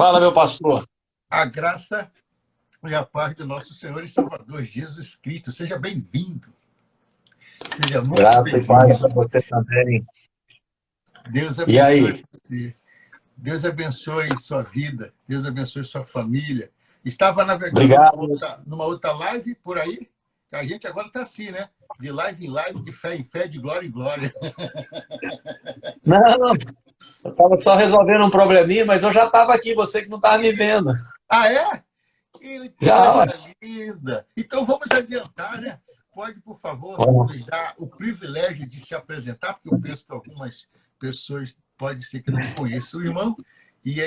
Fala, meu pastor. A graça e a paz do nosso Senhor e Salvador Jesus Cristo. Seja bem-vindo. Seja muito Graça e paz para bem-vindo. você também. Deus E abençoe aí? você. Deus abençoe sua vida. Deus abençoe sua família. Estava navegando Obrigado. numa outra live por aí, que a gente agora está assim, né? De live em live, de fé em fé, de glória em glória. Não, eu estava só resolvendo um probleminha, mas eu já estava aqui, você que não estava me vendo. Ah, é? Que Já, coisa linda! Então vamos adiantar, né? Pode, por favor, ó. nos dar o privilégio de se apresentar, porque eu penso que algumas pessoas pode ser que não conheçam o irmão, e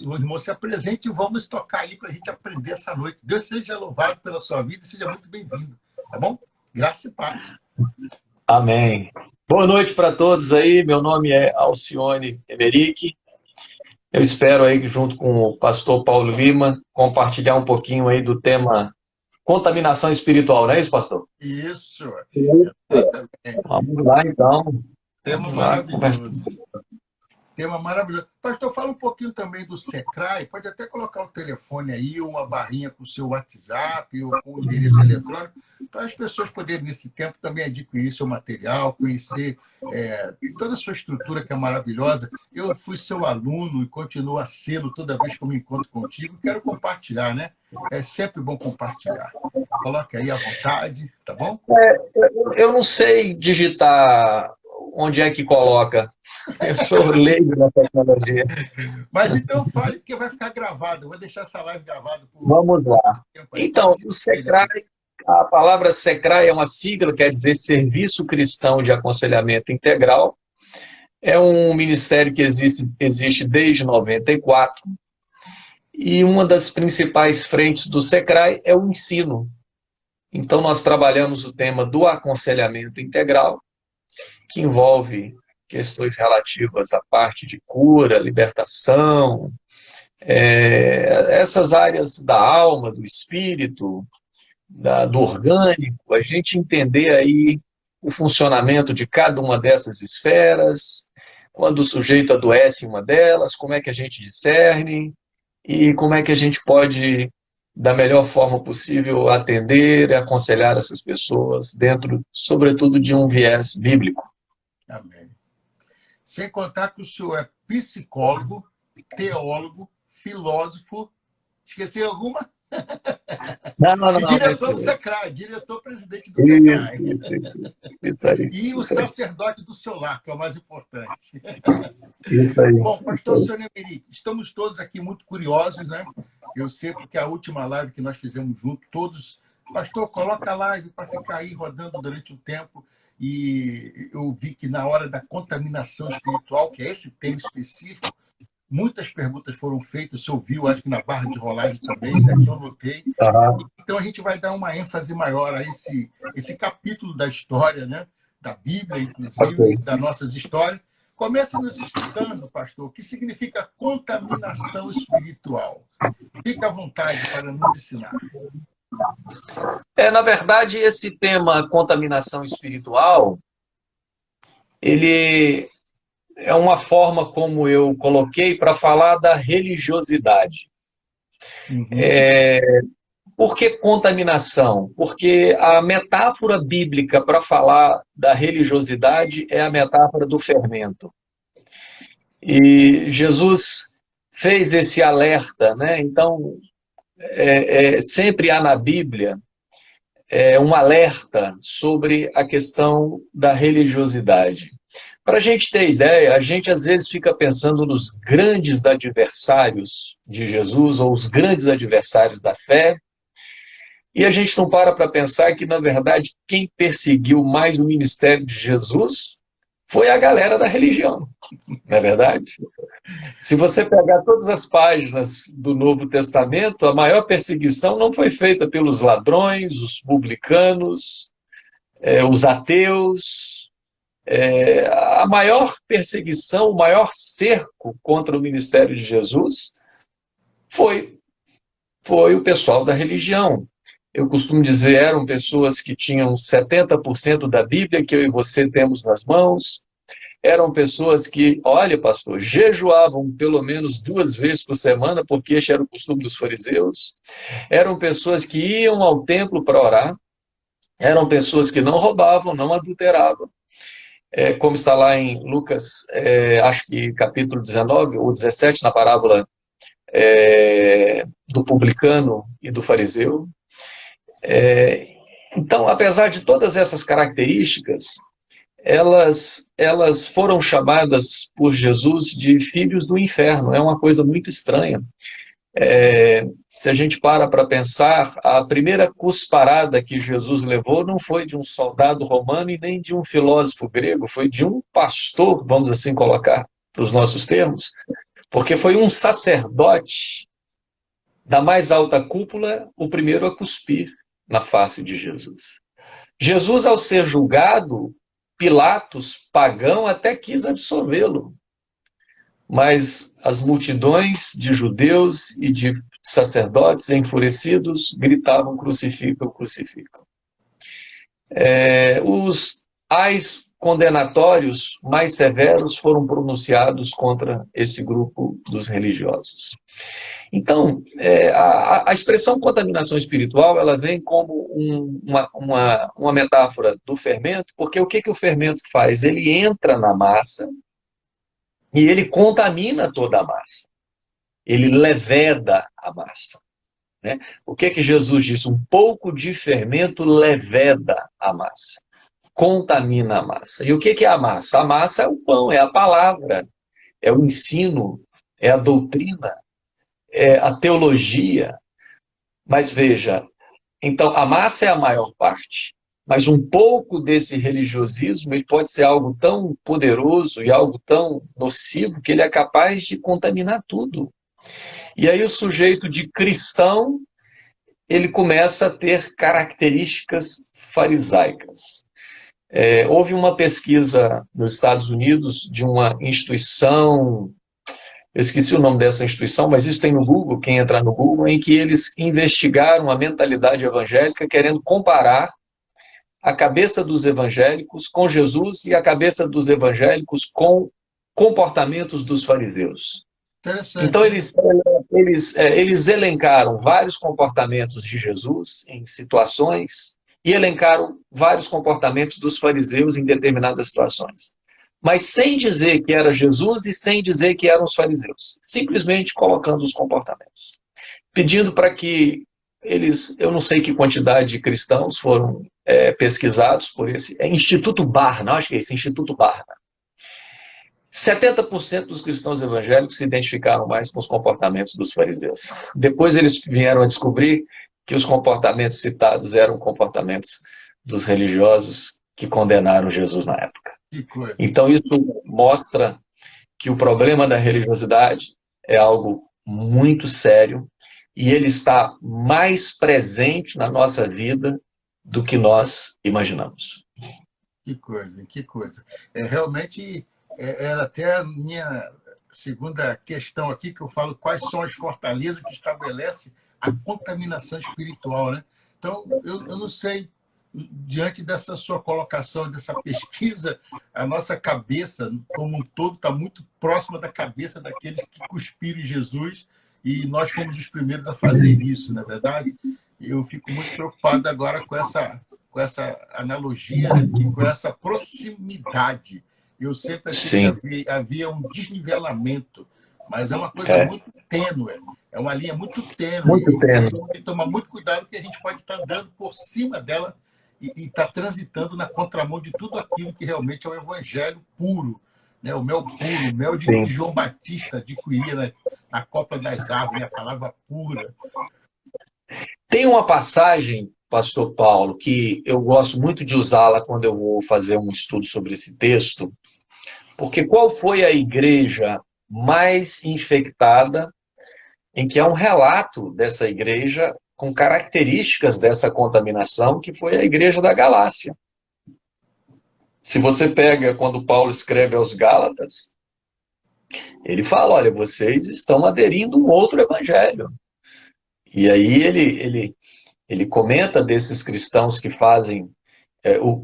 o irmão se apresente e vamos tocar aí para a gente aprender essa noite. Deus seja louvado pela sua vida e seja muito bem-vindo, tá bom? Graça e paz. Amém. Boa noite para todos aí. Meu nome é Alcione Emerick. Eu espero aí, junto com o pastor Paulo Lima, compartilhar um pouquinho aí do tema contaminação espiritual, não é isso, pastor? Isso, Eita. exatamente. Vamos lá, então. Tema Vamos lá, conversa. maravilhoso. Tema maravilhoso. Pastor, fala um pouquinho também do Secrai. Pode até colocar o telefone aí, uma barrinha com o seu WhatsApp ou com o endereço eletrônico, para as pessoas poderem, nesse tempo, também adquirir seu material, conhecer toda a sua estrutura, que é maravilhosa. Eu fui seu aluno e continuo a sê-lo toda vez que eu me encontro contigo. Quero compartilhar, né? É sempre bom compartilhar. Coloque aí à vontade, tá bom? Eu não sei digitar onde é que coloca. Eu sou leigo na tecnologia. Mas então fale, porque vai ficar gravado. Eu vou deixar essa live gravada por Vamos lá. tempo aí. Então, Pode o dizer, ele. SECRAI, a palavra SECRAI é uma sigla, quer dizer Serviço Cristão de Aconselhamento Integral. É um ministério que existe desde 94. E uma das principais frentes do SECRAI é o ensino. Então, nós trabalhamos o tema do aconselhamento integral, que envolve questões relativas à parte de cura, libertação, essas áreas da alma, do espírito, do orgânico, a gente entender aí o funcionamento de cada uma dessas esferas, quando o sujeito adoece em uma delas, como é que a gente discerne e como é que a gente pode, da melhor forma possível, atender e aconselhar essas pessoas dentro, sobretudo, de um viés bíblico. Amém. Sem contar que o senhor é psicólogo, teólogo, filósofo. Esqueci alguma? Não, E diretor do isso, Secrai, diretor-presidente do Secrai. isso aí, E o isso aí, sacerdote do seu lar, que é o mais importante. isso aí. Bom, pastor Sônia Emerick, estamos todos aqui muito curiosos, né? Eu sei porque a última live que nós fizemos junto, todos, pastor, coloca a live para ficar aí rodando durante um tempo. E eu vi que na hora da contaminação espiritual, que é esse tema específico, muitas perguntas foram feitas, você ouviu, acho que na barra de rolagem também, daqui eu notei. Uhum. Então a gente vai dar uma ênfase maior a esse capítulo da história, né? Da Bíblia, inclusive, Ok. das nossas histórias. Comece nos explicando, pastor, o que significa contaminação espiritual. Fique à vontade para nos ensinar. Na verdade, esse tema contaminação espiritual, ele é uma forma como eu coloquei para falar da religiosidade. Uhum. Por que contaminação? Porque a metáfora bíblica para falar da religiosidade é a metáfora do fermento. E Jesus fez esse alerta, né? Então, sempre há na Bíblia um alerta sobre a questão da religiosidade. Para a gente ter ideia, a gente às vezes fica pensando nos grandes adversários de Jesus ou os grandes adversários da fé, e a gente não para pensar que, na verdade, quem perseguiu mais o ministério de Jesus foi a galera da religião, não é verdade? Se você pegar todas as páginas do Novo Testamento, a maior perseguição não foi feita pelos ladrões, os publicanos, os ateus. A maior perseguição, o maior cerco contra o ministério de Jesus foi o pessoal da religião. Eu costumo dizer, eram pessoas que tinham 70% da Bíblia que eu e você temos nas mãos, Eram pessoas que, olha, pastor, jejuavam pelo menos 2 vezes por semana, porque este era o costume dos fariseus. Eram pessoas que iam ao templo para orar. Eram pessoas que não roubavam, não adulteravam. Como está lá em Lucas, acho que capítulo 19 ou 17, na parábola do publicano e do fariseu. Então, apesar de todas essas características, elas foram chamadas por Jesus de filhos do inferno. É uma coisa muito estranha. Se a gente para pensar, a primeira cusparada que Jesus levou não foi de um soldado romano e nem de um filósofo grego, foi de um pastor, vamos assim colocar para os nossos termos, porque foi um sacerdote da mais alta cúpula o primeiro a cuspir na face de Jesus. Jesus, ao ser julgado, Pilatos, pagão, até quis absolvê-lo. Mas as multidões de judeus e de sacerdotes enfurecidos gritavam: crucificam, crucificam. Os ais condenatórios mais severos foram pronunciados contra esse grupo dos religiosos. Então, a expressão contaminação espiritual, ela vem como uma metáfora do fermento, porque o que o fermento faz? Ele entra na massa e ele contamina toda a massa. Ele leveda a massa. Né? O que Jesus disse? Um pouco de fermento leveda a massa, contamina a massa. E o que é a massa? A massa é o pão, é a palavra, é o ensino, é a doutrina, é a teologia. Mas veja, então a massa é a maior parte, mas um pouco desse religiosismo ele pode ser algo tão poderoso e algo tão nocivo que ele é capaz de contaminar tudo. E aí o sujeito de cristão, ele começa a ter características farisaicas. Houve uma pesquisa nos Estados Unidos de uma instituição, eu esqueci o nome dessa instituição, mas isso tem no Google, quem entrar no Google, em que eles investigaram a mentalidade evangélica, querendo comparar a cabeça dos evangélicos com Jesus e a cabeça dos evangélicos com comportamentos dos fariseus. Então, eles elencaram vários comportamentos de Jesus em situações e elencaram vários comportamentos dos fariseus em determinadas situações. Mas sem dizer que era Jesus e sem dizer que eram os fariseus. Simplesmente colocando os comportamentos. Pedindo para que eu não sei que quantidade de cristãos foram pesquisados por esse Instituto Barna, acho que é esse, Instituto Barna. 70% dos cristãos evangélicos se identificaram mais com os comportamentos dos fariseus. Depois eles vieram a descobrir que os comportamentos citados eram comportamentos dos religiosos que condenaram Jesus na época. Então isso mostra que o problema da religiosidade é algo muito sério e ele está mais presente na nossa vida do que nós imaginamos. Que coisa, que coisa. Realmente... era até a minha segunda questão aqui, que eu falo quais são as fortalezas que estabelece a contaminação espiritual, né? Então, eu não sei, diante dessa sua colocação, dessa pesquisa, a nossa cabeça, como um todo, está muito próxima da cabeça daqueles que cuspiram em Jesus, e nós fomos os primeiros a fazer isso, não é verdade? Eu fico muito preocupado agora com essa analogia, né? Com essa proximidade. Eu sempre achei que havia um desnivelamento, mas é uma coisa muito tênue, é uma linha muito tênue. Muito tênue. Tem que tomar muito cuidado, que a gente pode estar andando por cima dela e estar transitando na contramão de tudo aquilo que realmente é o evangelho puro, né? O mel puro, o mel de João Batista adquiria na copa das árvores, a palavra pura. Tem uma passagem, pastor Paulo, que eu gosto muito de usá-la quando eu vou fazer um estudo sobre esse texto, porque qual foi a igreja mais infectada, em que há um relato dessa igreja com características dessa contaminação, que foi a igreja da Galácia. Se você pega quando Paulo escreve aos Gálatas, ele fala, olha, vocês estão aderindo a um outro evangelho. E aí ele comenta desses cristãos que fazem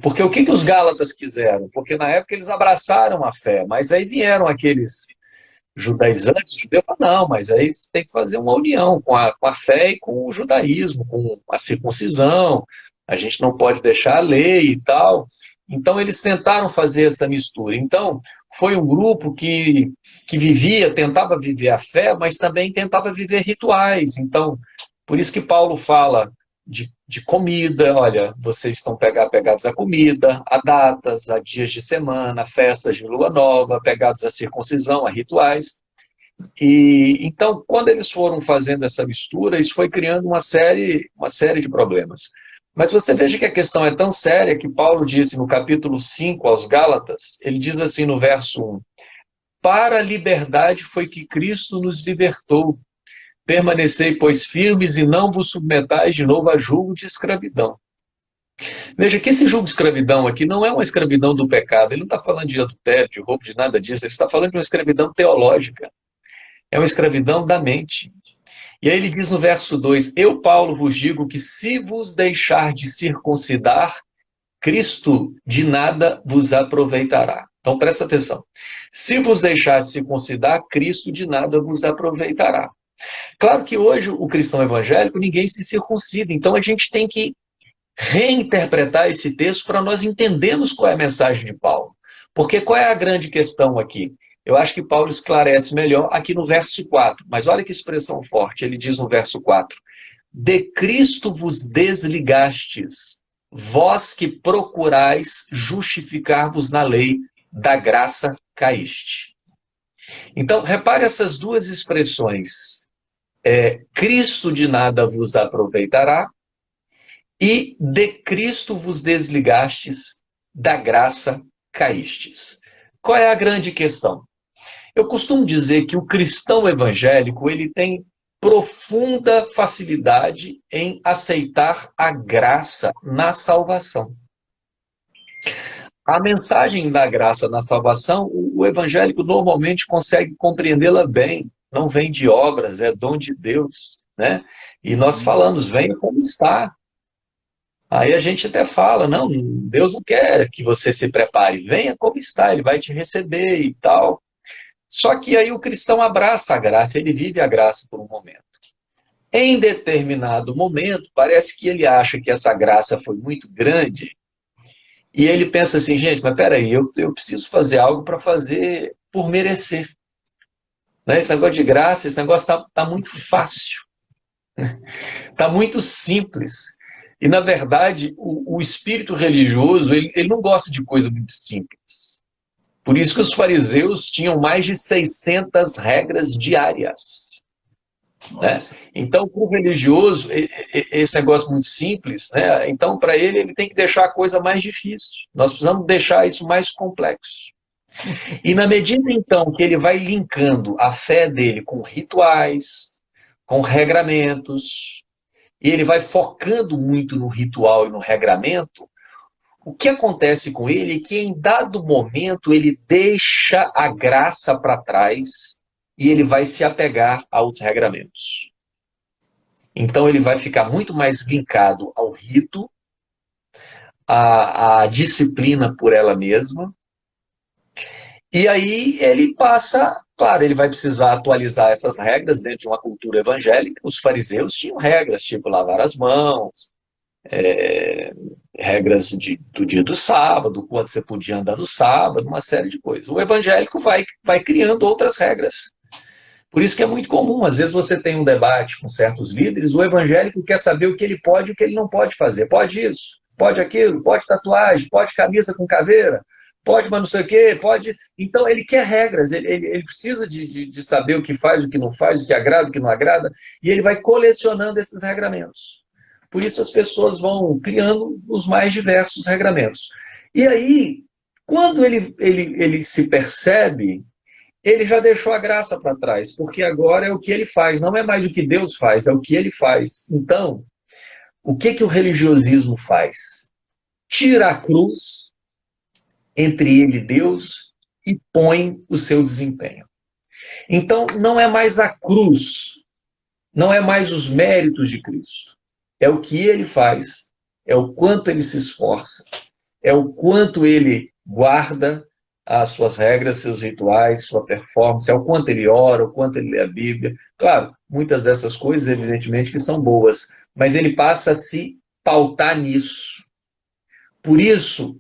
Porque o que os Gálatas quiseram? Porque na época eles abraçaram a fé, mas aí vieram aqueles judaizantes, judeus falaram, não, mas aí você tem que fazer uma união com a fé e com o judaísmo, com a circuncisão, a gente não pode deixar a lei e tal. Então eles tentaram fazer essa mistura. Então foi um grupo que tentava viver a fé, mas também tentava viver rituais. Então, por isso que Paulo fala de comida, olha, vocês estão pegados à comida, a datas, a dias de semana, a festas de lua nova, pegados à circuncisão, a rituais. E então, quando eles foram fazendo essa mistura, isso foi criando uma série de problemas. Mas você veja que a questão é tão séria que Paulo disse no capítulo 5 aos Gálatas, ele diz assim no verso 1, para a liberdade foi que Cristo nos libertou. Permanecei, pois, firmes e não vos submetais de novo a julgo de escravidão. Veja que esse julgo de escravidão aqui não é uma escravidão do pecado, ele não está falando de adultério, de roubo, de nada disso, ele está falando de uma escravidão teológica, é uma escravidão da mente. E aí ele diz no verso 2, eu, Paulo, vos digo que se vos deixar de circuncidar, Cristo de nada vos aproveitará. Então presta atenção, se vos deixar de circuncidar, Cristo de nada vos aproveitará. Claro que hoje o cristão evangélico, ninguém se circuncida, então a gente tem que reinterpretar esse texto para nós entendermos qual é a mensagem de Paulo. Porque qual é a grande questão aqui? Eu acho que Paulo esclarece melhor aqui no verso 4, mas olha que expressão forte, ele diz no verso 4, de Cristo vos desligastes, vós que procurais justificar-vos na lei, da graça caíste. Então, repare essas duas expressões, Cristo de nada vos aproveitará, e de Cristo vos desligastes, da graça caístes. Qual é a grande questão? Eu costumo dizer que o cristão evangélico ele tem profunda facilidade em aceitar a graça na salvação. A mensagem da graça na salvação, o evangélico normalmente consegue compreendê-la bem. Não vem de obras, é dom de Deus, né? E nós falamos, venha como está. Aí a gente até fala, não, Deus não quer que você se prepare, venha como está, Ele vai te receber e tal. Só que aí o cristão abraça a graça, ele vive a graça por um momento. Em determinado momento, parece que ele acha que essa graça foi muito grande, e ele pensa assim, gente, mas peraí, eu preciso fazer algo para fazer por merecer. Né? Esse negócio de graça, esse negócio está muito fácil, está muito simples. E, na verdade, o espírito religioso, ele não gosta de coisa muito simples. Por isso que os fariseus tinham mais de 600 regras diárias. Né? Então, para o religioso, esse negócio muito simples, né? Então, para ele tem que deixar a coisa mais difícil. Nós precisamos deixar isso mais complexo. E na medida, então, que ele vai linkando a fé dele com rituais, com regramentos, e ele vai focando muito no ritual e no regramento, o que acontece com ele é que em dado momento ele deixa a graça para trás e ele vai se apegar aos regramentos. Então ele vai ficar muito mais linkado ao rito, à disciplina por ela mesma, e aí ele passa, claro, ele vai precisar atualizar essas regras dentro de uma cultura evangélica. Os fariseus tinham regras, tipo lavar as mãos, regras do dia do sábado, quando você podia andar no sábado, uma série de coisas. O evangélico vai criando outras regras. Por isso que é muito comum, às vezes você tem um debate com certos líderes, o evangélico quer saber o que ele pode e o que ele não pode fazer. Pode isso, pode aquilo, pode tatuagem, pode camisa com caveira, pode mas não sei o quê, pode... Então ele quer regras, ele precisa de saber o que faz, o que não faz, o que agrada, o que não agrada, e ele vai colecionando esses regramentos. Por isso as pessoas vão criando os mais diversos regramentos. E aí, quando ele se percebe, ele já deixou a graça para trás, porque agora é o que ele faz, não é mais o que Deus faz, é o que ele faz. Então, o que o religiosismo faz? Tira a cruz entre ele e Deus e põe o seu desempenho. Então, não é mais a cruz, não é mais os méritos de Cristo. É o que ele faz é o quanto ele se esforça, é o quanto ele guarda as suas regras, seus rituais, sua performance, é o quanto ele ora, o quanto ele lê a Bíblia. Claro, muitas dessas coisas, evidentemente, que são boas, mas ele passa a se pautar nisso. Por isso,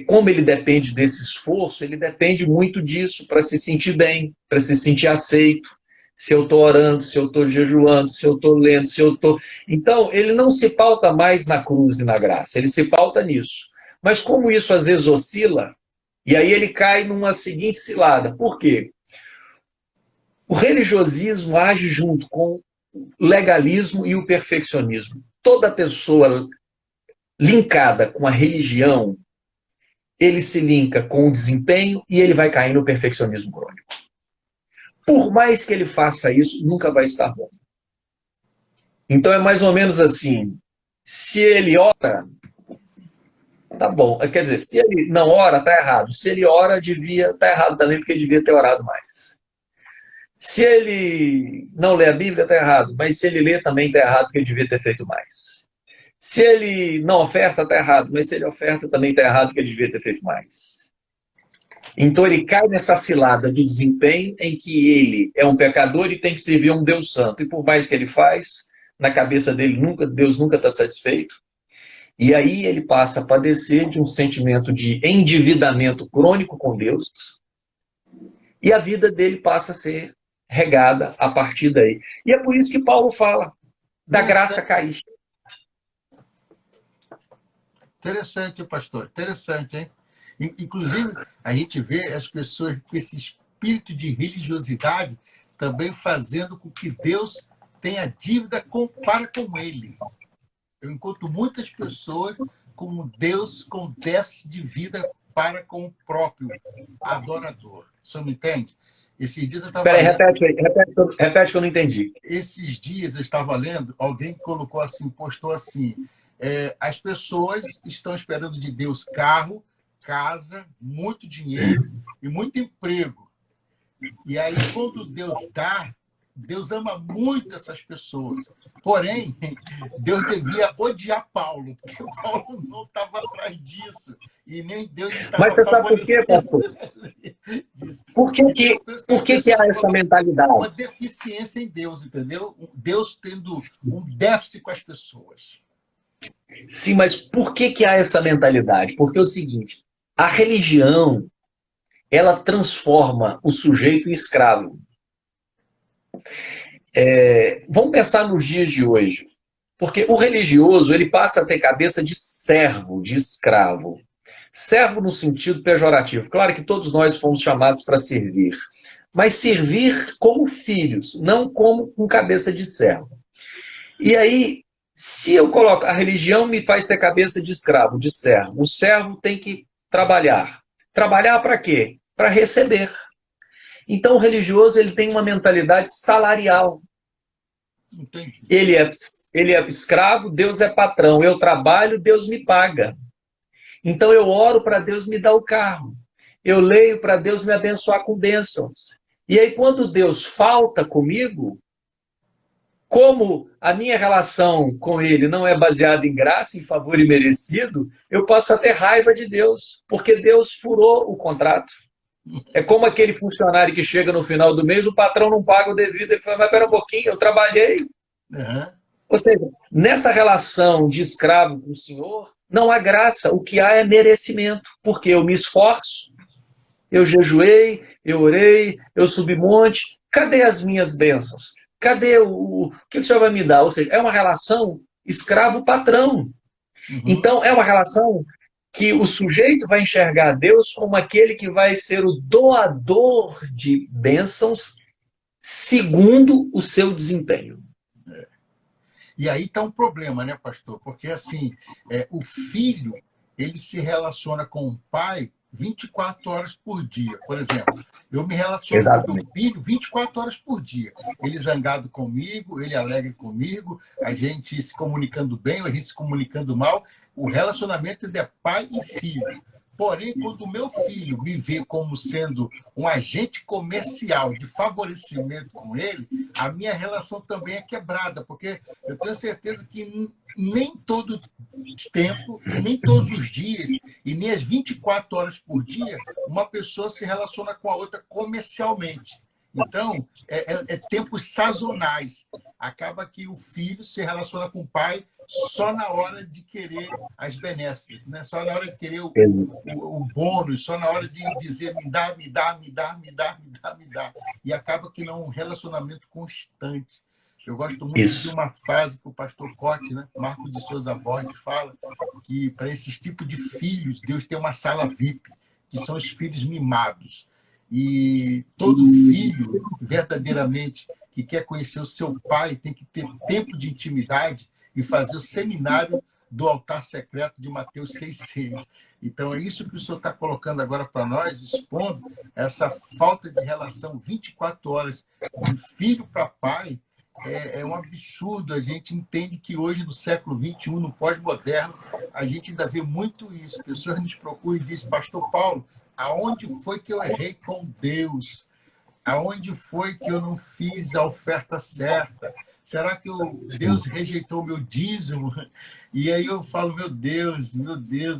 como ele depende desse esforço, ele depende muito disso para se sentir bem, para se sentir aceito. Se eu estou orando, se eu estou jejuando, se eu estou lendo, se eu estou... Então, ele não se pauta mais na cruz e na graça, ele se pauta nisso. Mas como isso às vezes oscila, e aí ele cai numa seguinte cilada. Por quê? O religiosismo age junto com o legalismo e o perfeccionismo. Toda pessoa linkada com a religião, ele se linka com o desempenho e ele vai cair no perfeccionismo crônico. Por mais que ele faça isso, nunca vai estar bom. Então é mais ou menos assim, se ele ora, tá bom. Quer dizer, se ele não ora, tá errado. Se ele ora, tá errado também, porque devia ter orado mais. Se ele não lê a Bíblia, tá errado. Mas se ele lê, também tá errado, porque ele devia ter feito mais. Se ele não oferta, tá errado. Mas se ele oferta, também tá errado, porque ele devia ter feito mais. Então ele cai nessa cilada do desempenho em que ele é um pecador e tem que servir a um Deus santo. E por mais que ele faz, na cabeça dele Deus nunca está satisfeito. E aí ele passa a padecer de um sentimento de endividamento crônico com Deus. E a vida dele passa a ser regada a partir daí. E é por isso que Paulo fala da graça cair. Interessante, pastor. Interessante, hein? Inclusive, a gente vê as pessoas com esse espírito de religiosidade também fazendo com que Deus tenha dívida para com ele. Eu encontro muitas pessoas como Deus com déficit de vida para com o próprio adorador. O senhor me entende? Esses dias eu estava Peraí, repete que eu não entendi. Esses dias eu estava lendo, alguém colocou assim, postou assim, as pessoas estão esperando de Deus carro, casa, muito dinheiro e muito emprego. E aí, quando Deus dá, Deus ama muito essas pessoas. Porém, Deus devia odiar Paulo, porque Paulo não estava atrás disso. E nem Deus estava... Mas você sabe por quê, pastor? Por que há essa mentalidade? Uma deficiência em Deus, entendeu? Deus tendo um déficit com as pessoas. Sim, mas por que há essa mentalidade? Porque é o seguinte, a religião, ela transforma o sujeito em escravo. Vamos pensar nos dias de hoje. Porque o religioso, ele passa a ter cabeça de servo, de escravo. Servo no sentido pejorativo. Claro que todos nós fomos chamados para servir. Mas servir como filhos, não como com cabeça de servo. E aí, se eu coloco... A religião me faz ter cabeça de escravo, de servo. O servo tem que trabalhar. Trabalhar para quê? Para receber. Então, o religioso ele tem uma mentalidade salarial. Entendi. Ele é escravo, Deus é patrão. Eu trabalho, Deus me paga. Então eu oro para Deus me dar o carro. Eu leio para Deus me abençoar com bênçãos. E aí quando Deus falta comigo, como a minha relação com Ele não é baseada em graça, em favor e merecido, eu passo a ter raiva de Deus, porque Deus furou o contrato. É como aquele funcionário que chega no final do mês, o patrão não paga o devido, ele fala, mas pera um pouquinho, eu trabalhei. Uhum. Ou seja, nessa relação de escravo com o Senhor, não há graça, o que há é merecimento, porque eu me esforço, eu jejuei, eu orei, eu subi monte, cadê as minhas bênçãos? Cadê o que o Senhor vai me dar? Ou seja, é uma relação escravo-patrão. Uhum. Então, é uma relação que o sujeito vai enxergar Deus como aquele que vai ser o doador de bênçãos segundo o seu desempenho. E aí está um problema, né, pastor? Porque, assim, o filho, ele se relaciona com o pai 24 horas por dia. Por exemplo, eu me relaciono com meu filho 24 horas por dia. Ele zangado comigo, ele alegre comigo, a gente se comunicando bem, a gente se comunicando mal. O relacionamento é pai e filho. Porém, quando o meu filho me vê como sendo um agente comercial de favorecimento com ele, a minha relação também é quebrada, porque eu tenho certeza que nem todo tempo, nem todos os dias, e nem as 24 horas por dia, uma pessoa se relaciona com a outra comercialmente. Então, é tempos sazonais. Acaba que o filho se relaciona com o pai só na hora de querer as benesses, né? Só na hora de querer o bônus, só na hora de dizer me dá, me dá, me dá, me dá, me dá, me dá. E acaba que não é um relacionamento constante. Eu gosto muito de uma frase que o pastor Cote, né, Marco de Souza Borges, fala, que para esses tipos de filhos, Deus tem uma sala VIP, que são os filhos mimados. E todo filho, verdadeiramente, que quer conhecer o seu pai, tem que ter tempo de intimidade e fazer o seminário do altar secreto de Mateus 6,6. Então, é isso que o senhor está colocando agora para nós, expondo essa falta de relação 24 horas de filho para pai. É um absurdo. A gente entende que hoje, no século XXI, no pós-moderno, a gente ainda vê muito isso. Pessoas nos procuram e dizem, pastor Paulo, aonde foi que eu errei com Deus? Aonde foi que eu não fiz a oferta certa? Será que Deus rejeitou o meu dízimo? E aí eu falo, meu Deus,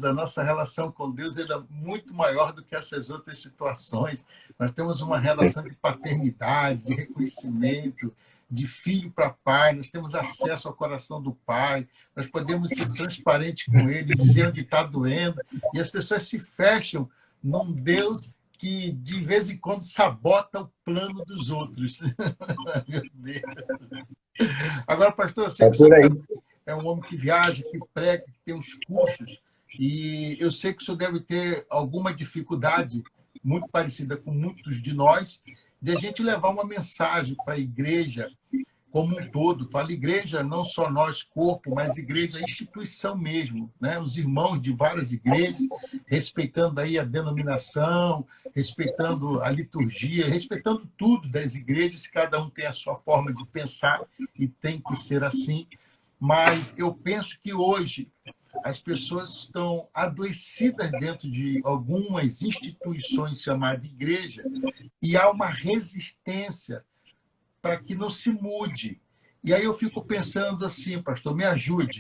a nossa relação com Deus é muito maior do que essas outras situações. Nós temos uma relação de paternidade, de reconhecimento, de filho para pai, nós temos acesso ao coração do pai, nós podemos ser transparentes com ele, dizer onde está doendo, e as pessoas se fecham num Deus que, de vez em quando, sabota o plano dos outros. Meu Deus. Agora, pastor, eu sei que você é um homem que viaja, que prega, que tem os cursos, e eu sei que o senhor deve ter alguma dificuldade, muito parecida com muitos de nós, de a gente levar uma mensagem para a igreja como um todo. Fala igreja, não só nós, corpo, mas igreja, instituição mesmo, né? Os irmãos de várias igrejas, respeitando aí a denominação, respeitando a liturgia, respeitando tudo das igrejas, cada um tem a sua forma de pensar e tem que ser assim. Mas eu penso que hoje as pessoas estão adoecidas dentro de algumas instituições chamadas igreja e há uma resistência para que não se mude. E aí eu fico pensando assim, pastor, me ajude.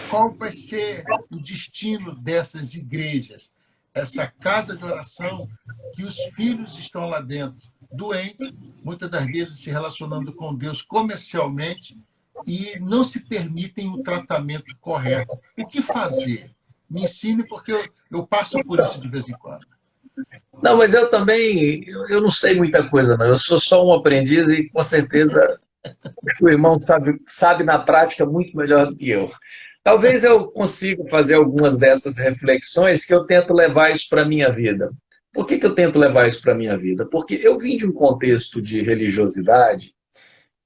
Qual vai ser o destino dessas igrejas? Essa casa de oração que os filhos estão lá dentro, doentes, muitas das vezes se relacionando com Deus comercialmente, e não se permitem o tratamento correto. O que fazer? Me ensine, porque eu passo por isso de vez em quando. Não, mas eu também, eu não sei muita coisa, não. Eu sou só um aprendiz e, com certeza, o irmão sabe na prática muito melhor do que eu. Talvez eu consiga fazer algumas dessas reflexões que eu tento levar isso para a minha vida. Por que eu tento levar isso para a minha vida? Porque eu vim de um contexto de religiosidade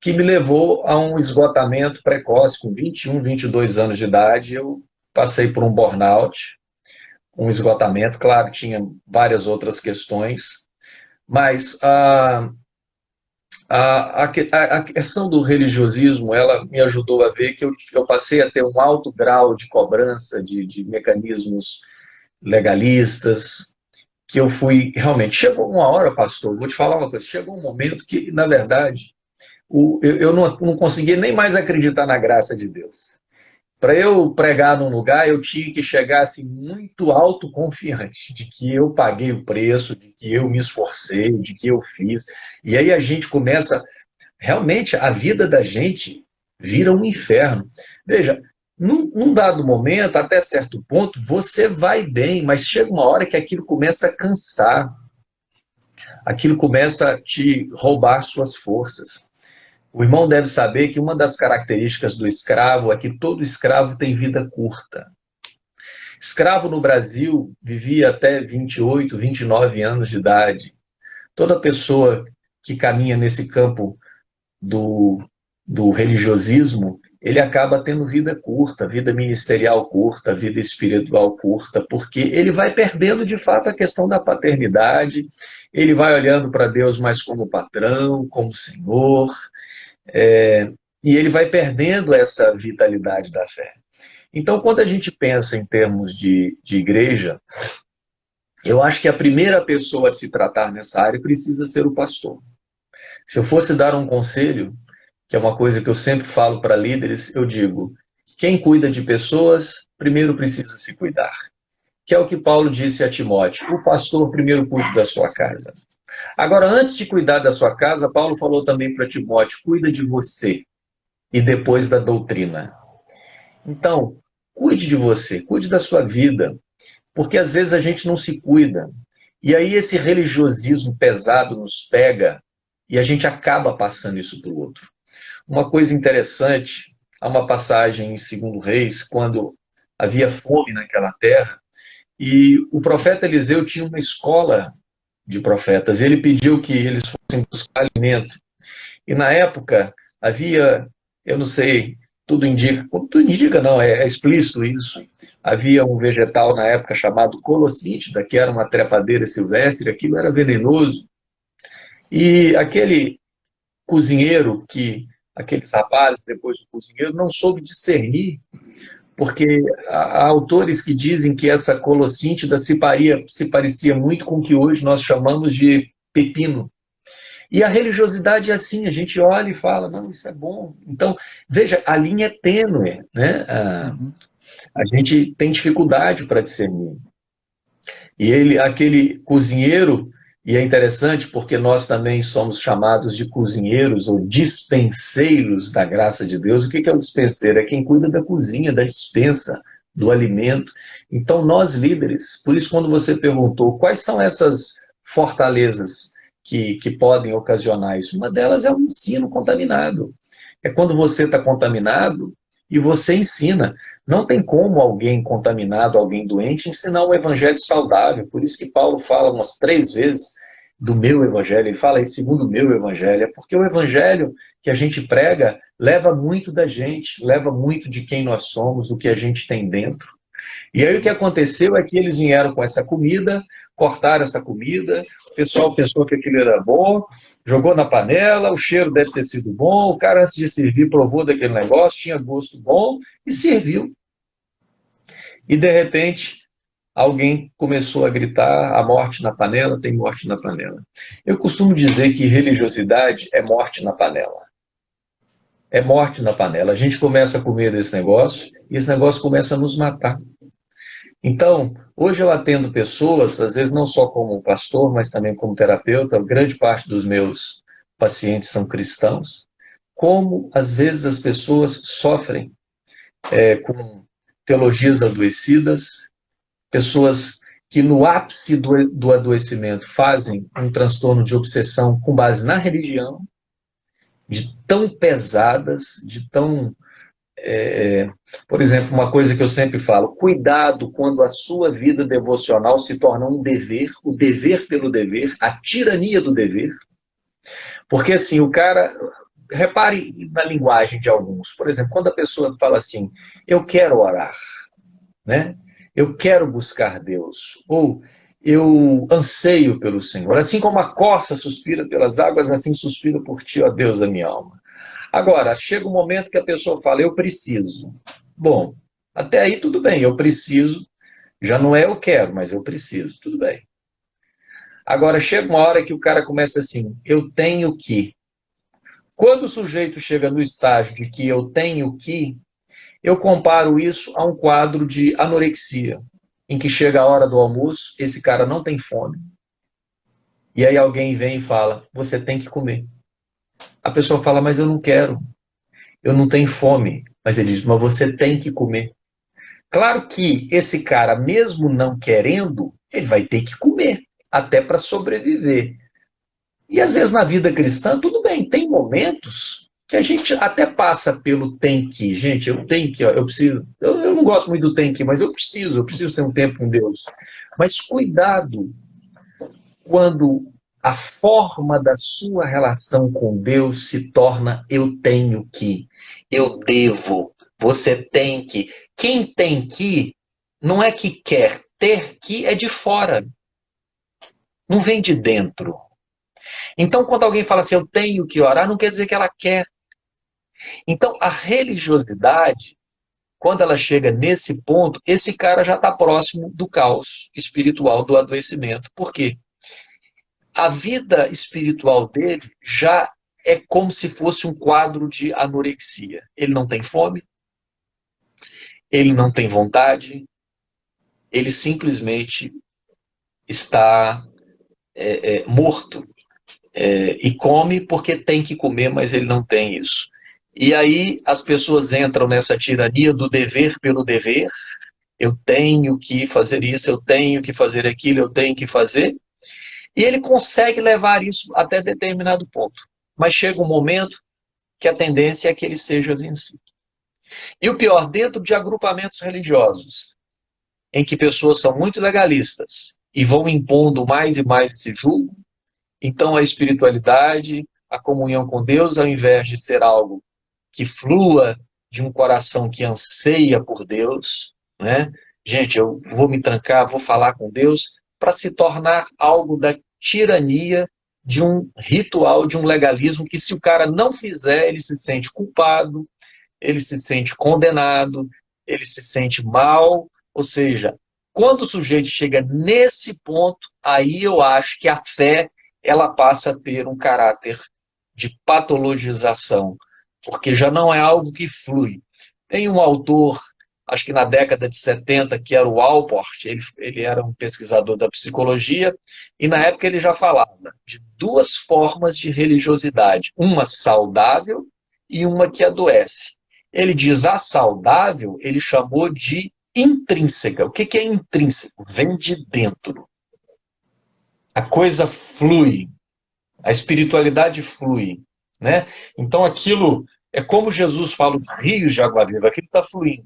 que me levou a um esgotamento precoce. Com 21, 22 anos de idade, eu passei por um burnout, um esgotamento. Claro, tinha várias outras questões, mas a questão do religiosismo, ela me ajudou a ver que eu passei a ter um alto grau de cobrança de mecanismos legalistas, que eu fui realmente... Chegou uma hora, pastor, vou te falar uma coisa, chegou um momento que, na verdade, eu não conseguia nem mais acreditar na graça de Deus. Para eu pregar num lugar, eu tinha que chegar assim, muito autoconfiante de que eu paguei o preço, de que eu me esforcei, de que eu fiz. E aí a gente começa... Realmente, a vida da gente vira um inferno. Veja, num dado momento, até certo ponto, você vai bem, mas chega uma hora que aquilo começa a cansar. Aquilo começa a te roubar suas forças. O irmão deve saber que uma das características do escravo é que todo escravo tem vida curta. Escravo no Brasil vivia até 28, 29 anos de idade. Toda pessoa que caminha nesse campo do religiosismo, ele acaba tendo vida curta, vida ministerial curta, vida espiritual curta, porque ele vai perdendo de fato a questão da paternidade, ele vai olhando para Deus mais como patrão, como Senhor, e ele vai perdendo essa vitalidade da fé. Então, quando a gente pensa em termos de igreja, eu acho que a primeira pessoa a se tratar nessa área precisa ser o pastor. Se eu fosse dar um conselho, que é uma coisa que eu sempre falo para líderes, eu digo, Quem cuida de pessoas, primeiro precisa se cuidar. Que é o que Paulo disse a Timóteo: o pastor primeiro cuide da sua casa. Agora, antes de cuidar da sua casa, Paulo falou também para Timóteo: cuida de você e depois da doutrina. Então, cuide de você, cuide da sua vida, porque às vezes a gente não se cuida. E aí esse religiosismo pesado nos pega e a gente acaba passando isso para o outro. Uma coisa interessante, há uma passagem em Segundo Reis, quando havia fome naquela terra, e o profeta Eliseu tinha uma escola de profetas. Ele pediu que eles fossem buscar alimento. E na época havia, eu não sei, tudo indica não, é explícito isso. Havia um vegetal na época chamado colossíntida, que era uma trepadeira silvestre, aquilo era venenoso. E aquele cozinheiro aqueles rapazes, depois do cozinheiro, não soube discernir, porque há autores que dizem que essa colossíntida se parecia muito com o que hoje nós chamamos de pepino. E a religiosidade é assim, a gente olha e fala, não, isso é bom. Então, veja, a linha é tênue, né? A gente tem dificuldade para discernir. E aquele cozinheiro, e é interessante porque nós também somos chamados de cozinheiros ou dispenseiros da graça de Deus. O que é o dispenseiro? É quem cuida da cozinha, da dispensa, do alimento. Então, nós líderes, por isso quando você perguntou quais são essas fortalezas que podem ocasionar isso, uma delas é o ensino contaminado. É quando você está contaminado e você ensina. Não tem como alguém contaminado, alguém doente, ensinar um evangelho saudável. Por isso que Paulo fala umas 3 vezes do meu evangelho. Ele fala aí, segundo o meu evangelho. É porque o evangelho que a gente prega leva muito da gente, leva muito de quem nós somos, do que a gente tem dentro. E aí o que aconteceu é que eles vieram com essa comida, cortaram essa comida, o pessoal pensou que aquilo era bom, jogou na panela, o cheiro deve ter sido bom, o cara antes de servir provou daquele negócio, tinha gosto bom e serviu. E de repente alguém começou a gritar: a morte na panela, tem morte na panela. Eu costumo dizer que religiosidade é morte na panela. É morte na panela. A gente começa a comer desse negócio e esse negócio começa a nos matar. Então, hoje eu atendo pessoas, às vezes não só como pastor, mas também como terapeuta, grande parte dos meus pacientes são cristãos, como às vezes as pessoas sofrem com teologias adoecidas, pessoas que no ápice do adoecimento fazem um transtorno de obsessão com base na religião, de tão pesadas, de tão por exemplo, uma coisa que eu sempre falo: cuidado quando a sua vida devocional se torna um dever, o dever pelo dever, a tirania do dever. Porque assim, o cara, repare na linguagem de alguns, por exemplo, quando a pessoa fala assim: eu quero orar, né? Eu quero buscar Deus, ou eu anseio pelo Senhor, assim como a corça suspira pelas águas, assim suspiro por ti, ó Deus da minha alma. Agora, chega um momento que a pessoa fala: eu preciso. Bom, até aí tudo bem, eu preciso, já não é eu quero, mas eu preciso, tudo bem. Agora, chega uma hora que o cara começa assim: eu tenho que. Quando o sujeito chega no estágio de que eu tenho que, eu comparo isso a um quadro de anorexia, em que chega a hora do almoço, esse cara não tem fome, e aí alguém vem e fala: você tem que comer. A pessoa fala: mas eu não quero, eu não tenho fome. Mas ele diz: mas você tem que comer. Claro que esse cara, mesmo não querendo, ele vai ter que comer, até para sobreviver. E às vezes na vida cristã, tudo bem, tem momentos que a gente até passa pelo tem que. Gente, eu tenho que, ó, eu preciso. Eu não gosto muito do tem que, mas eu preciso ter um tempo com Deus. Mas cuidado quando a forma da sua relação com Deus se torna eu tenho que, eu devo, você tem que. Quem tem que não é que quer, ter que é de fora, não vem de dentro. Então, quando alguém fala assim, eu tenho que orar, não quer dizer que ela quer. Então, a religiosidade, quando ela chega nesse ponto, esse cara já está próximo do caos espiritual, do adoecimento. Por quê? A vida espiritual dele já é como se fosse um quadro de anorexia. Ele não tem fome, ele não tem vontade, ele simplesmente está morto. E come porque tem que comer, mas ele não tem isso. E aí as pessoas entram nessa tirania do dever pelo dever. Eu tenho que fazer isso, eu tenho que fazer aquilo, eu tenho que fazer. E ele consegue levar isso até determinado ponto. Mas chega um momento que a tendência é que ele seja vencido. E o pior, dentro de agrupamentos religiosos, em que pessoas são muito legalistas e vão impondo mais e mais esse julgo, então a espiritualidade, a comunhão com Deus, ao invés de ser algo que flua de um coração que anseia por Deus, né? Gente, eu vou me trancar, vou falar com Deus, para se tornar algo da tirania de um ritual, de um legalismo, que se o cara não fizer, ele se sente culpado, ele se sente condenado, ele se sente mal. Ou seja, quando o sujeito chega nesse ponto, aí eu acho que a fé ela passa a ter um caráter de patologização, porque já não é algo que flui. Tem um autor, acho que na década de 70, que era o Alport, ele era um pesquisador da psicologia, e na época ele já falava de duas formas de religiosidade, uma saudável e uma que adoece. Ele diz a saudável, ele chamou de intrínseca. O que é intrínseco? Vem de dentro. A coisa flui, a espiritualidade flui, né? Então aquilo é como Jesus fala, os rios de água viva, aquilo está fluindo.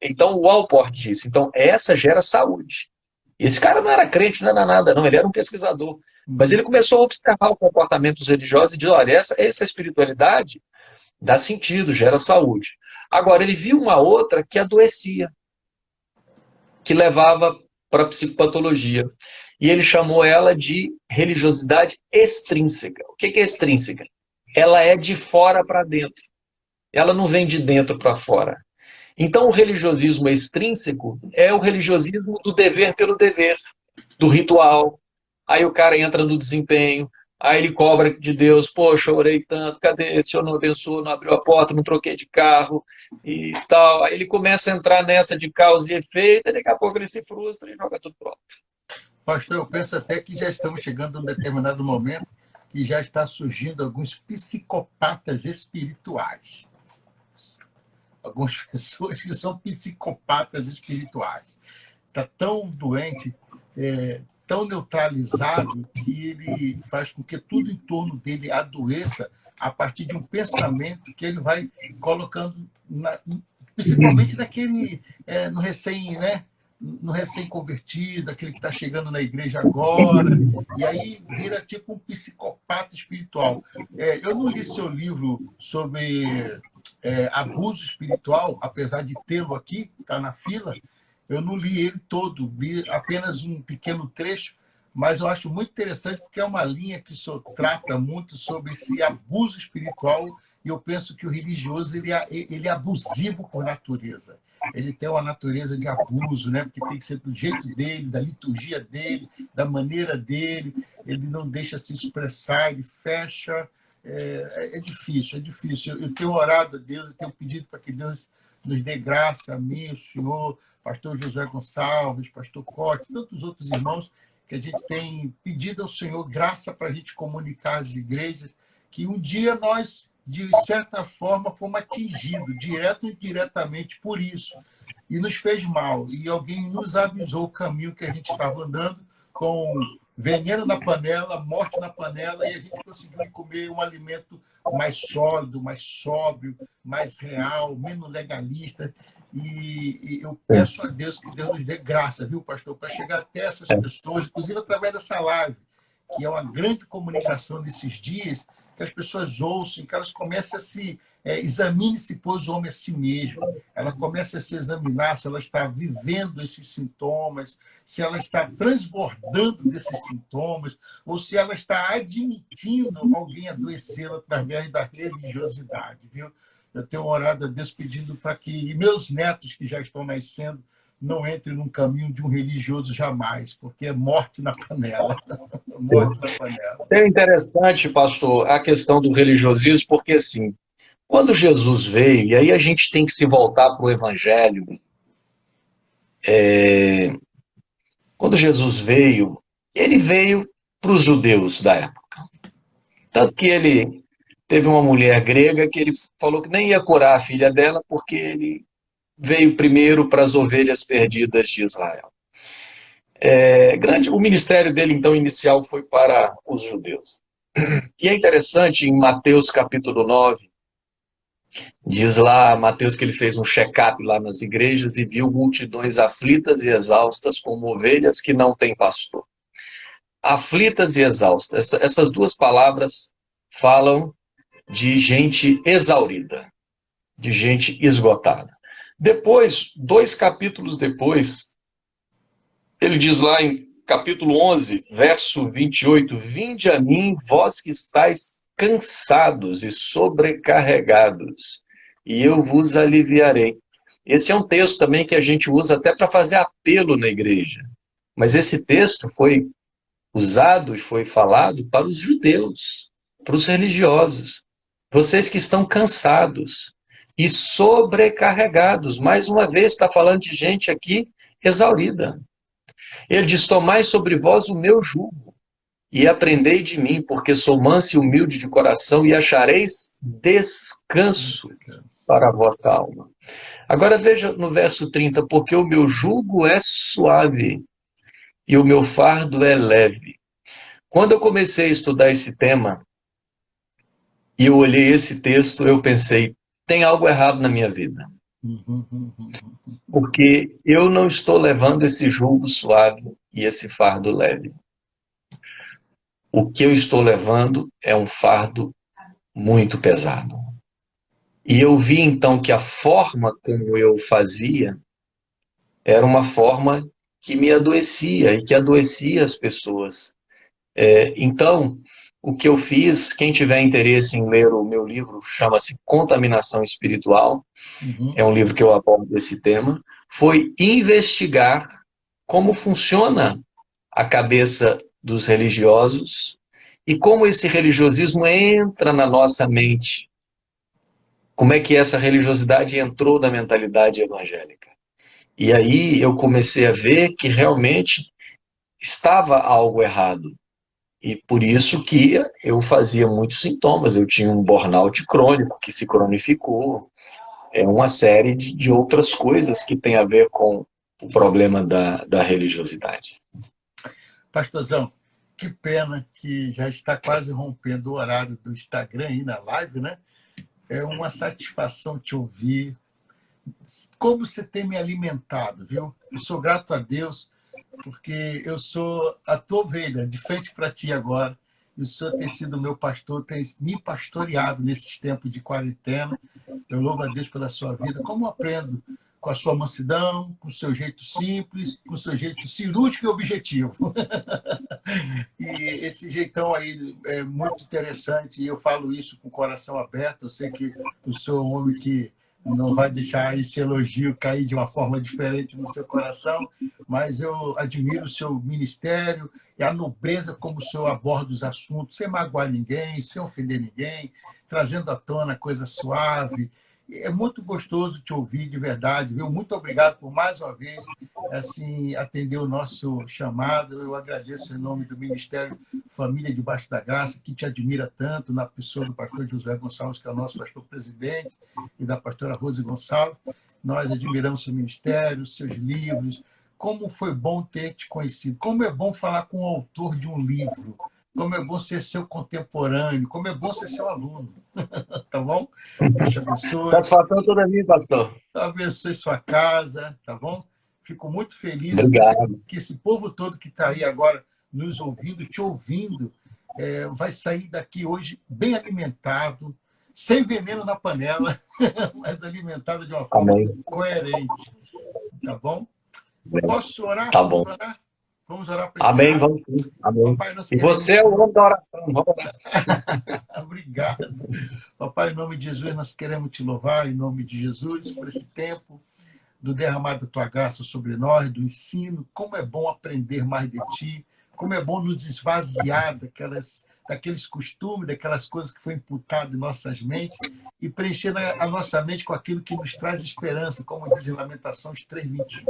Então o Alport disse, então essa gera saúde. Esse cara não era crente, não era nada, não, ele era um pesquisador. Mas ele começou a observar o comportamento dos religiosos e diz, olha, essa espiritualidade dá sentido, gera saúde. Agora, ele viu uma outra que adoecia, que levava para a psicopatologia. E ele chamou ela de religiosidade extrínseca. O que é extrínseca? Ela é de fora para dentro. Ela não vem de dentro para fora. Então, o religiosismo extrínseco é o religiosismo do dever pelo dever, do ritual. Aí o cara entra no desempenho, aí ele cobra de Deus, poxa, eu orei tanto, cadê? O senhor não abençoou, não abriu a porta, não troquei de carro e tal. Aí ele começa a entrar nessa de causa e efeito, e daqui a pouco ele se frustra e joga tudo pronto. Pastor, eu penso até que já estamos chegando a um determinado momento que já está surgindo alguns psicopatas espirituais. Algumas pessoas que são psicopatas espirituais. Está tão doente, tão neutralizado, que ele faz com que tudo em torno dele adoeça a partir de um pensamento que ele vai colocando, principalmente naquele, no recém, né? No recém-convertido, aquele que está chegando na igreja agora, e aí vira tipo um psicopata espiritual. Eu não li seu livro sobre abuso espiritual, apesar de tê-lo aqui, está na fila. Eu não li ele todo, li apenas um pequeno trecho, mas eu acho muito interessante porque é uma linha que o senhor trata muito sobre esse abuso espiritual, e eu penso que o religioso ele é abusivo por natureza. Ele tem uma natureza de abuso, né? Porque tem que ser do jeito dele, da liturgia dele, da maneira dele, ele não deixa se expressar, ele fecha. É difícil, é difícil. Eu tenho orado a Deus, eu tenho pedido para que Deus nos dê graça, a mim, o senhor, pastor Josué Gonçalves, pastor Cote, tantos outros irmãos, que a gente tem pedido ao Senhor graça para a gente comunicar às igrejas, que um dia nós, de certa forma, fomos atingidos, direto ou indiretamente, por isso. E nos fez mal. E alguém nos avisou o caminho que a gente estava andando, com veneno na panela, morte na panela, e a gente conseguiu comer um alimento mais sólido, mais sóbrio, mais real, menos legalista. E eu peço a Deus que Deus nos dê graça, viu, pastor, para chegar até essas pessoas, inclusive através dessa live, que é uma grande comunicação nesses dias, que as pessoas ouçam, que elas comecem a se examine-se, pois, o homem a si mesmo. Ela começa a se examinar se ela está vivendo esses sintomas, se ela está transbordando desses sintomas, ou se ela está admitindo alguém adoecê-la através da religiosidade, viu? Eu tenho orado a Deus pedindo para que meus netos, que já estão nascendo, não entrem num caminho de um religioso jamais, porque é morte na panela. Morte na panela. É interessante, pastor, a questão do religiosismo, porque assim, quando Jesus veio, e aí a gente tem que se voltar para o Evangelho, Quando Jesus veio, ele veio para os judeus da época. Tanto que ele teve uma mulher grega que ele falou que nem ia curar a filha dela, porque ele veio primeiro para as ovelhas perdidas de Israel. O ministério dele, então, inicial foi para os judeus. E é interessante, em Mateus capítulo 9, diz lá, Mateus, que ele fez um check-up lá nas igrejas e viu multidões aflitas e exaustas como ovelhas que não têm pastor. Aflitas e exaustas. Essas duas palavras falam de gente exaurida, de gente esgotada. Depois, 2 capítulos depois, ele diz lá em capítulo 11, verso 28, vinde a mim, vós que estáis cansados e sobrecarregados, e eu vos aliviarei. Esse é um texto também que a gente usa até para fazer apelo na igreja. Mas esse texto foi usado e foi falado para os judeus, para os religiosos. Vocês que estão cansados e sobrecarregados. Mais uma vez, está falando de gente aqui exaurida. Ele diz, tomai sobre vós o meu jugo e aprendei de mim, porque sou manso e humilde de coração, e achareis descanso para a vossa alma. Agora veja no verso 30, porque o meu jugo é suave e o meu fardo é leve. Quando eu comecei a estudar esse tema, e eu olhei esse texto, eu pensei, tem algo errado na minha vida. Porque eu não estou levando esse jugo suave e esse fardo leve. O que eu estou levando é um fardo muito pesado. E eu vi então que a forma como eu fazia era uma forma que me adoecia e que adoecia as pessoas. Então, o que eu fiz, quem tiver interesse em ler o meu livro, chama-se Contaminação Espiritual, é um livro que eu abordo esse tema, foi investigar como funciona a cabeça dos religiosos e como esse religiosismo entra na nossa mente. Como é que essa religiosidade entrou na mentalidade evangélica. E aí eu comecei a ver que realmente estava algo errado. E por isso que eu fazia muitos sintomas. Eu tinha um burnout crônico que se cronificou. Uma série de outras coisas que tem a ver com o problema da religiosidade. Pastorzão, que pena que já está quase rompendo o horário do Instagram aí na live, né? É uma satisfação te ouvir. Como você tem me alimentado, viu? Eu sou grato a Deus, porque eu sou a tua ovelha, de frente para ti agora. E o Senhor tem sido meu pastor, tem me pastoreado nesses tempos de quarentena. Eu louvo a Deus pela sua vida. Como aprendo com a sua mansidão, com o seu jeito simples, com o seu jeito cirúrgico e objetivo. E esse jeitão aí é muito interessante, e eu falo isso com o coração aberto. Eu sei que eu sou um homem que não vai deixar esse elogio cair de uma forma diferente no seu coração, mas eu admiro o seu ministério e a nobreza como o senhor aborda os assuntos, sem magoar ninguém, sem ofender ninguém, trazendo à tona coisa suave. É muito gostoso te ouvir, de verdade, viu? Muito obrigado por mais uma vez assim, atender o nosso chamado. Eu agradeço em nome do Ministério Família Debaixo da Graça, que te admira tanto, na pessoa do pastor Josué Gonçalves, que é o nosso pastor-presidente, e da pastora Rose Gonçalves. Nós admiramos seu ministério, seus livros. Como foi bom ter te conhecido. Como é bom falar com o autor de um livro. Como é bom ser seu contemporâneo. Como é bom ser seu aluno. Tá bom? Deus te abençoe. Satisfação toda minha, pastor. Abençoe sua casa, tá bom? Fico muito feliz que esse povo todo que está aí agora nos ouvindo, te ouvindo, vai sair daqui hoje bem alimentado, sem veneno na panela, mas alimentado de uma forma coerente. Tá bom? Posso orar? Tá bom. Vamos orar? Vamos orar para esse Amém, vamos sim. Amém. Papai, e você é o homem da oração. Vamos orar. Obrigado. Papai, em nome de Jesus, nós queremos te louvar, em nome de Jesus, por esse tempo do derramar da tua graça sobre nós, do ensino. Como é bom aprender mais de ti, como é bom nos esvaziar daqueles costumes, daquelas coisas que foi imputado em nossas mentes e preencher a nossa mente com aquilo que nos traz esperança, como diz em Lamentações 3:21.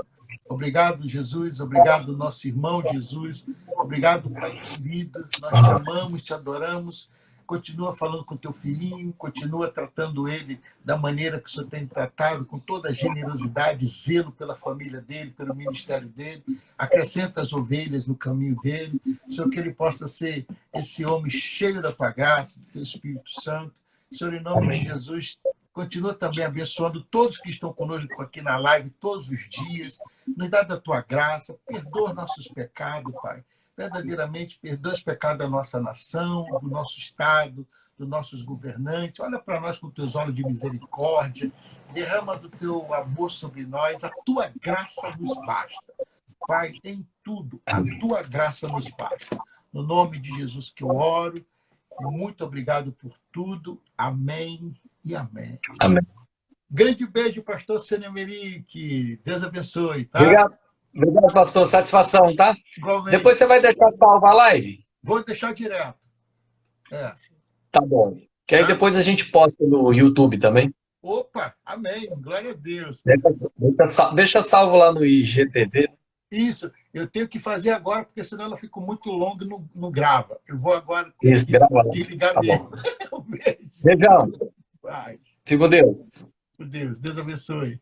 Obrigado, Jesus. Obrigado, nosso irmão Jesus. Obrigado, Pai querido. Nós te amamos, te adoramos. Continua falando com o teu filhinho, continua tratando ele da maneira que o Senhor tem tratado, com toda a generosidade, zelo pela família dele, pelo ministério dele. Acrescenta as ovelhas no caminho dele. Senhor, que ele possa ser esse homem cheio da tua graça, do teu Espírito Santo. Senhor, em nome de Jesus, continua também abençoando todos que estão conosco aqui na live todos os dias. Nos dá da tua graça, perdoa nossos pecados, Pai. Verdadeiramente, perdoa os pecados da nossa nação, do nosso Estado, dos nossos governantes. Olha para nós com teus olhos de misericórdia. Derrama do teu amor sobre nós. A tua graça nos basta. Pai, em tudo, a tua graça nos basta. No nome de Jesus que eu oro. Muito obrigado por tudo. Amém e amém. Amém. Grande beijo, pastor Senemeric. Deus abençoe, tá? Obrigado. Obrigado, pastor. Satisfação, tá? Igualmente. Depois você vai deixar salva a live? Vou deixar direto. Tá bom. Que aí depois a gente posta no YouTube também. Opa, amém. Glória a Deus. Deixa salvo lá no IGTV. Isso, eu tenho que fazer agora, porque senão ela fica muito longa e não grava. Eu vou agora desligar mesmo. Um beijo. Beijão. Vai. Fique com Deus. Com Deus. Deus abençoe.